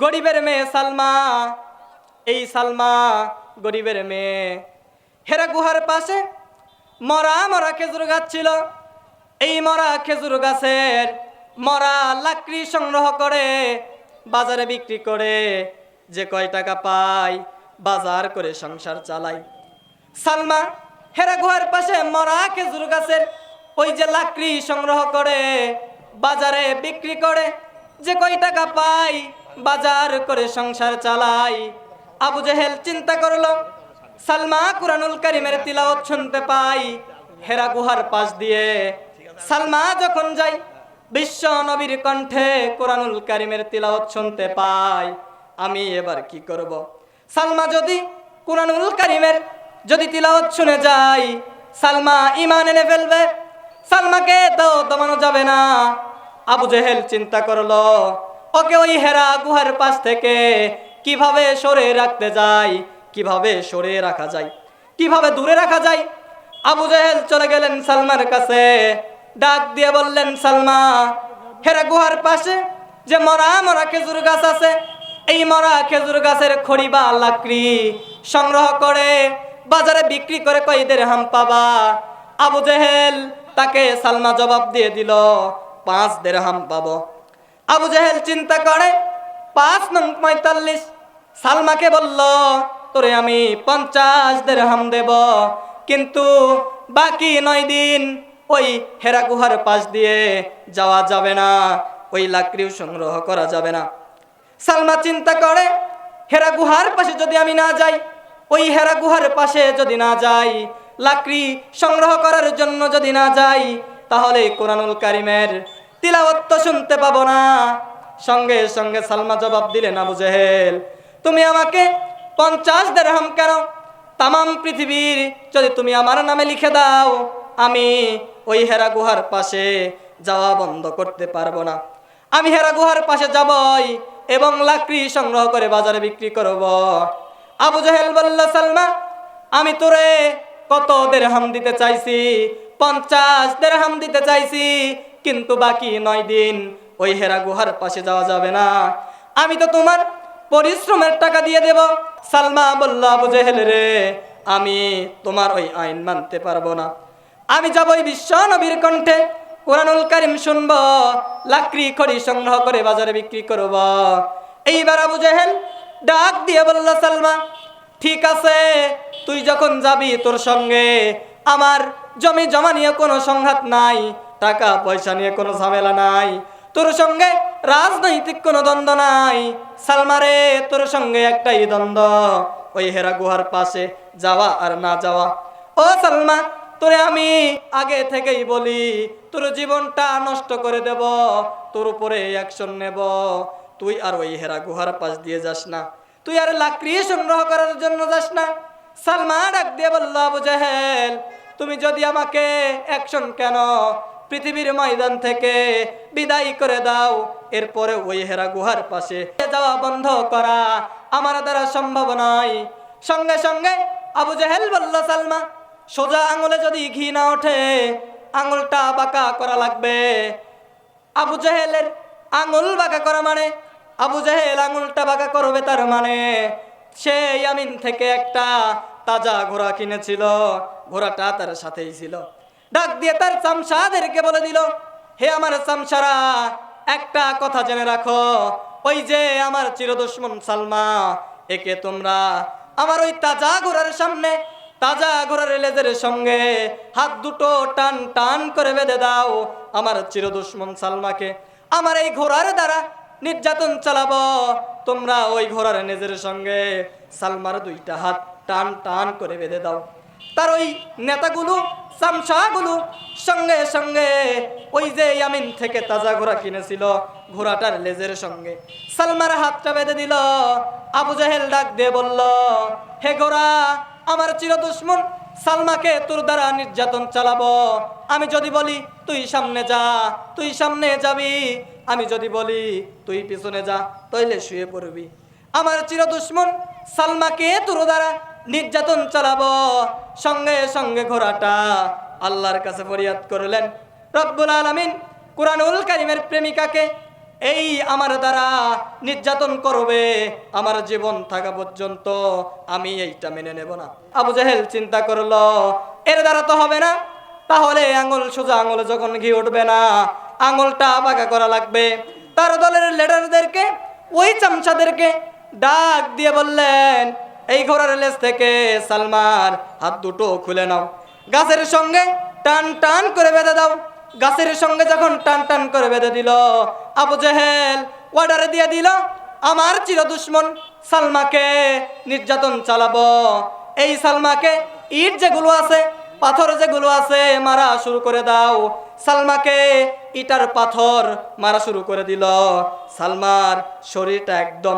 গরিবের মেয়ে সালমা। এই সালমা গরিবের মেয়ে। হেরা গুহার পাশে মরা মরা খেজুর গাছ ছিল। এই মরা খেজুর গাছের মরা লাকড়ি সংগ্রহ করে বাজারে বিক্রি করে যে কয় টাকা পায় বাজার করে সংসার চালায়। সালমা হেরা গুহার পাশে মরা খেজুর গাছের ওই যে লাকড়ি সংগ্রহ করে বাজারে বিক্রি করে যে কয় টাকা পায় বাজার করে সংসার চালায়। আবু জেহেল চিন্তা করলো, সালমা কুরআনুল কারীমের তিলাওয়াত শুনতে পাই হেরা গুহার পাশ দিয়ে। সালমা যখন যায় বিশ্ব নবীর কণ্ঠে কুরআনুল কারীমের তিলাওয়াত শুনতে পাই, আমি এবার কি করব? সালমা যদি কুরআনুল কারীমের যদি তিলাওয়াত শুনে যায়, সালমা ঈমান এনে ফেলবে, সালমাকে তো দমানো যাবে না। আবু জেহেল চিন্তা করলো, ওকে ওই হেরা গুহার পাশ থেকে কিভাবে সরে রাখতে যায়, কিভাবে সরে রাখা যায়, কিভাবে দূরে রাখা যায়। আবু জেহেল চলে গেলেন সালমার কাছে, ডাক দিয়ে বললেন, সালমা, হেরা গুহার পাশে যে মরা মরা খেজুর গাছ আছে, এই মরা খেজুর গাছের খড়ি বা লাকড়ি সংগ্রহ করে বাজারে বিক্রি করে কয় দিরহাম পাবা? আবু জেহেল তাকে সালমা জবাব দিয়ে দিল, 5 দিরহাম পাবো। আবু জেহেল চিন্তা করে 5 নং 45। সালমাকে বলল, তোরে আমি 50 দিরহাম দেব, কিন্তু বাকি 9 দিন ওই হেরা গুহার পাশ দিয়ে যাওয়া যাবে না, ওই লাকড়িও সংগ্রহ করা যাবে না। সালমা চিন্তা করে, হেরা গুহার পাশে যদি আমি না যাই, ওই হেরা গুহার পাশে যদি না যাই, লাকড়ি সংগ্রহ করার জন্য যদি না যাই, তাহলে কুরআনুল কারীমের তিলাওয়াত তো শুনতে পাবো না। সঙ্গে সঙ্গে সালমা জবাব দিলেন, আবু জেহেল, তুমি আমাকে 50 দিরহাম কেন? তামাম পৃথিবীর যদি তুমি আমার নামে লিখে দাও, আমি ওই হেরা গুহার পাশে যাওয়া বন্ধ করতে পারবো না। আমি হেরা গুহার পাশে যাবই এবং লাকড়ি সংগ্রহ করে বাজারে বিক্রি করব। আবু জেহেল বলল, সালমা, আমি তোরে কত দিরহাম দিতে চাইছি? 50 দিরহাম দিতে চাইছি, কিন্তু বাকি 9 দিন ওই হেরা গুহার পাশে যাওয়া যাবে না। আমি তো তোমার পরিশ্রমের টাকা দিয়ে দেব। সালমা বলল, আবু জেহেল রে, আমি তোমার ওই আইন মানতে পারবো না। আমি যাবই বিশ্ব নবীর কণ্ঠে কুরআনুল কারীম শুনব, লাকড়ি খড়ি সংগ্রহ করে বাজারে বিক্রি করব। এইবার আবু জেহেল ডাক দিয়ে বলল, সালমা, ঠিক আছে, তুই যখন যাবি, তোর সঙ্গে আমার জমি জমা নিয়ে কোনো সংঘাত নাই, টাকা পয়সা নিয়ে কোনো ঝামেলা নাই, তোর সঙ্গে রাজনৈতিক কোনো দ্বন্দ্ব নাই। সালমা রে, তোর সঙ্গে একটাই দ্বন্দ্ব, ওই হেরা গুহার পাশে যাওয়া আর না যাওয়া। ও সালমা, তোরে আমি আগে থেকেই বলি, তোর জীবনটা নষ্ট করে দেব, তোর উপরে অ্যাকশন নেব। তুই আর ওই হেরা গুহার পাশ দিয়ে যাস না, তুই আর লাকড়ি সংগ্রহ করার জন্য যাস না। সালমা ডাক দিয়ে বলল, আবু জেহেল, তুমি যদি আমাকে অ্যাকশন কেন, পৃথিবীর ময়দান থেকে বিদায় করে দাও, এরপরে ওই হেরা গুহার পাশে যাওয়া বন্ধ করা আমার দ্বারা সম্ভব নয়। সঙ্গে সঙ্গে আবু জেহেল বলল, সালমা, সোজা আঙুলে যদি ঘি না ওঠে, আঙুলটা বাঁকা করা লাগবে। আবু জেহেলের আঙুল বাঁকা করা মানে, আবু জেহেল আঙুলটা বাঁকা করবে, তার মানে সে ইয়ামিন থেকে একটা তাজা ঘোড়া কিনেছিল, ঘোড়াটা তার সাথেই ছিল। ডাক দিয়ে তার চামচাদেরকে বলে দিল, হে আমার চামচারা, একটা কথা জেনে রাখো, ওই যে আমার চিরদুশমন সালমা, একে তোমরা আমার ওই তাজা ঘোড়ার সামনে, তাজা ঘোড়ার লেজের সঙ্গে হাত দুটো টান টান করে বেঁধে দাও। আমার চিরদুশমন সালমাকে আমার এই ঘোড়ার দ্বারা নির্যাতন চালাবো। তোমরা ওই ঘোড়ার লেজের সঙ্গে সালমার 2টা হাত টান টান করে বেঁধে দাও। তার ওই নেতাগুলো, চামচাগুলো সঙ্গে সঙ্গে ওই যে ইয়ামিন থেকে তাজা ঘোড়া কিনেছিল, ঘোড়াটার লেজের সঙ্গে সালমার হাতটা বেঁধে দিল। আবু জেহেল ডাক দিয়ে বলল, হে ঘোড়া, আমার চিরদুশমন সালমাকে তোর দ্বারা নির্যাতন চালাবো। আমি যদি বলি তুই সামনে যা, তুই সামনে যাবি, আমি যদি বলি তুই পিছনে যা, তাইলে শুয়ে পড়বি। আমার চিরদুশমন সালমাকে তোর দ্বারা নির্যাতন চালাবো। সঙ্গে সঙ্গে ঘোড়াটা আল্লাহর কাছে ফরিয়াদ করলেন। রব্বুল আলামিন কুরআনুল কারীমের প্রেমিকাকে এই আমার দ্বারা নির্যাতন করবে, আমার জীবন থাকা পর্যন্ত আমি এইটা মেনে নেব না। আবু জাহেল চিন্তা করলো এর দ্বারা তো হবে না, তাহলে আঙুল সোজা আঙুলে যখন ঘি উঠবে না, আঙুলটা বাঁকা করা লাগবে। তার দলের লিডারদেরকে, ওই চামচাদেরকে ডাক দিয়ে বললেন, এই ঘোড়ার লেজ থেকে সালমার হাত দুটো খুলে নাও, গাছের সঙ্গে টান টান করে বেঁধে দাও। গাছের সঙ্গে যখন টান টান করে বেঁধে দিল, আবু জেহেল অর্ডার দিয়ে দিল, আমার চির দুশ্মন সালমাকে নির্যাতন চালাবো। এই সালমাকে ইট যেগুলো আছে, পাথর যেগুলো আছে মারা শুরু করে দাও। সালমাকে ইটার পাথর মারা শুরু করে দিল। সালমার শরীরটা একদম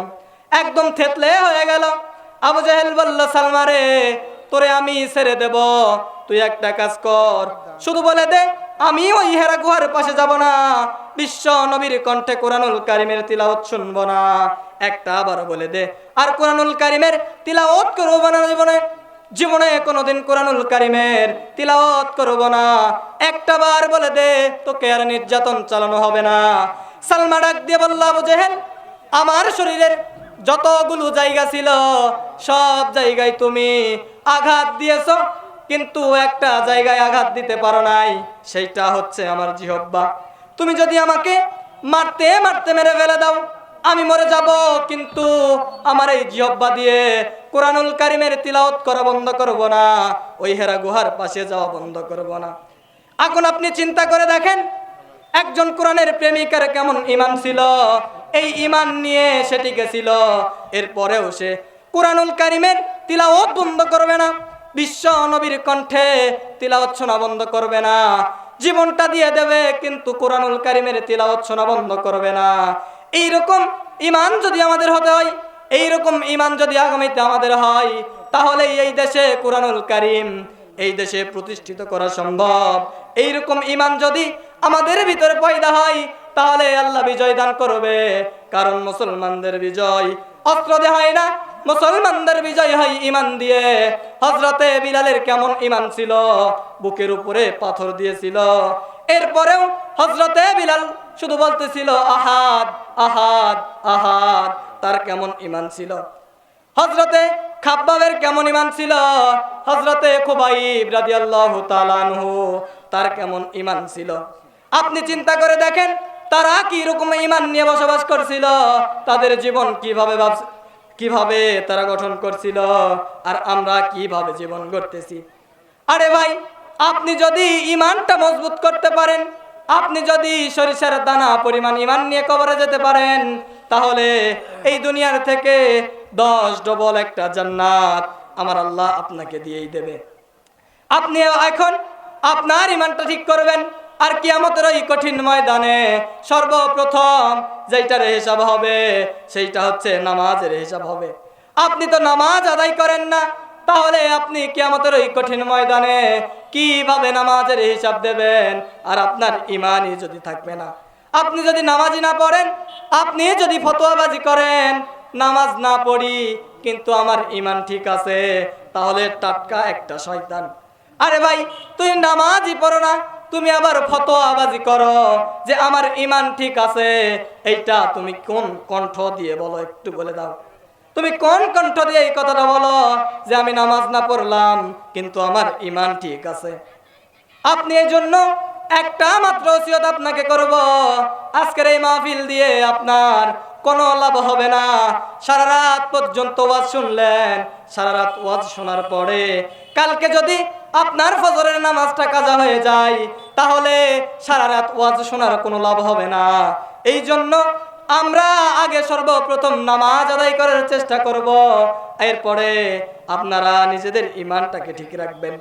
একদম থেতলে হয়ে গেল। আবু জেহেল বলল, সালমারে তোরে আমি ছেড়ে দেব, তুই একটা কাজ কর, শুধু বলে দে আমি ওই হেরা গুহার পাশে যাব না, বিশ্ব নবীর কণ্ঠে কোরআনুল কারিমের তিলাওয়াত শুনবো না, একটা আবার বলে দে। আর কোরআনুল কারিমের তিলাওয়াত করব না, জীবনে কোনোদিন কোরআনুল কারিমের তিলাওয়াত করব না, একটা বার বলে দে, তোকে আর নির্যাতন চালানো হবে না। সালমা ডাক দিয়ে বলল, আবু জেহেল আমার শরীরের যতগুলো জায়গা ছিল সব জায়গায় তুমি আঘাত দিয়েছো, কিন্তু একটা জায়গায় আঘাত দিতে পারো নাই, সেইটা হচ্ছে আমার জিহ্বা। তুমি যদি আমাকে মারতে মারতে মেরে ফেলে দাও, আমি মরে যাব, কিন্তু আমার এই জিহ্বা দিয়ে কোরআনুল কারিমের তিলাওয়াত করা বন্ধ করব না, ওই হেরা গুহার পাশে যাওয়া বন্ধ করব না। এখন আপনি চিন্তা করে দেখেন, একজন কোরআনের প্রেমিকার কেমন ঈমান ছিল, এই ঈমান নিয়ে সে টিকে ছিল, এরপরেও সে কোরআনুল কারিমের তিলাওয়াত বন্ধ করবে না, বিশ্ব নবীর কণ্ঠে তিলাওয়াত শোনা বন্ধ করবে না, জীবনটা দিয়ে দেবে, কিন্তু কোরআনুল কারিমের তিলাওয়াত শোনা বন্ধ করবে না। এইরকম ঈমান যদি আমাদের হতে হয়, এইরকম ঈমান যদি আগামীতে আমাদের হয়, তাহলে এই দেশে কোরআনুল কারিম এই দেশে প্রতিষ্ঠিত করা সম্ভব। এইরকম ঈমান যদি আমাদের ভিতরে পয়দা হয়, তাহলে আল্লাহ বিজয় দান করবে। কারণ মুসলমানদের বিজয় অস্ত্র দিয়ে হয় না, মুসলমানদের বিজয় হয় ঈমান দিয়ে। হযরতে বিলালের কেমন ঈমান ছিল, বুকের উপরে পাথর দিয়েছিল, এরপরেও হযরতে বিলাল শুধু বলতেছিল আহাদ আহাদ আহাদ। তার কেমন ঈমান ছিল। হযরতে খাব্বাবের কেমন ঈমান ছিল, হযরতে খুবাইব রাদিয়াল্লাহু তাআলা আনহু তার কেমন ঈমান ছিল। আপনি চিন্তা করে দেখেন, তারা কি রকম ঈমান নিয়ে বসবাস করছিল, তাদের জীবন কিভাবে তারা গঠন করছিল, আর আমরা কিভাবে জীবন গড়তেছি। আরে ভাই, আপনি যদি ঈমানটা মজবুত করতে পারেন, আপনি যদি সরিষার দানা পরিমাণ ঈমান নিয়ে কবরে যেতে পারেন, তাহলে এই দুনিয়ার থেকে 10 ডবল একটা জান্নাত আমার আল্লাহ আপনাকে দিয়েই দেবে। আপনি এখন আপনার ঈমানটা ঠিক করবেন, আর কিয়ামতের ওই কঠিন ময়দানে সর্বপ্রথম যেইটার হিসাব হবে সেইটা হচ্ছে নামাজের হিসাব হবে। আপনি তো নামাজ আদায় করেন না, তাহলে আপনি কিয়ামতের ওই কঠিন ময়দানে কিভাবে নামাজের হিসাব দেবেন? আর আপনার ঈমানই যদি থাকবে না, আপনি যদি নামাজই না পড়েন, আপনি যদি ফতোয়াবাজি করেন, নামাজ না পড়ি কিন্তু আমার ঈমান ঠিক আছে, তাহলে টাটকা একটা শয়তান। আরে ভাই, তুই নামাজই পড়ো না, তুমি আবার ফতোয়াবাজি করো যে আমার ঈমান ঠিক আছে, এইটা তুমি কোন কণ্ঠ দিয়ে বলো, একটু বলে দাও। তুমি কোন কণ্ঠ দিয়ে এই কথাটা বলো যে আমি নামাজ না পড়লাম কিন্তু আমার ঈমান ঠিক আছে? আপনি এই জন্য একটা মাত্র ওসিয়ত আপনাকে করব, আজকের এই মাহফিল দিয়ে আপনার কোনো লাভ হবে না। সারা রাত পর্যন্ত ওয়াজ শুনলেন, সারা রাত ওয়াজ শোনার পরে কালকে যদি আপনার ফজরের নামাজটা কাজা হয়ে যায়, তাহলে সারা রাত ওয়াজ শোনার কোনো লাভ হবে না। এই জন্য আমরা আগে সর্বপ্রথম নামাজ আদায় করার চেষ্টা করব, এরপরে আপনারা নিজেদের ঈমানটাকে ঠিক রাখবেন।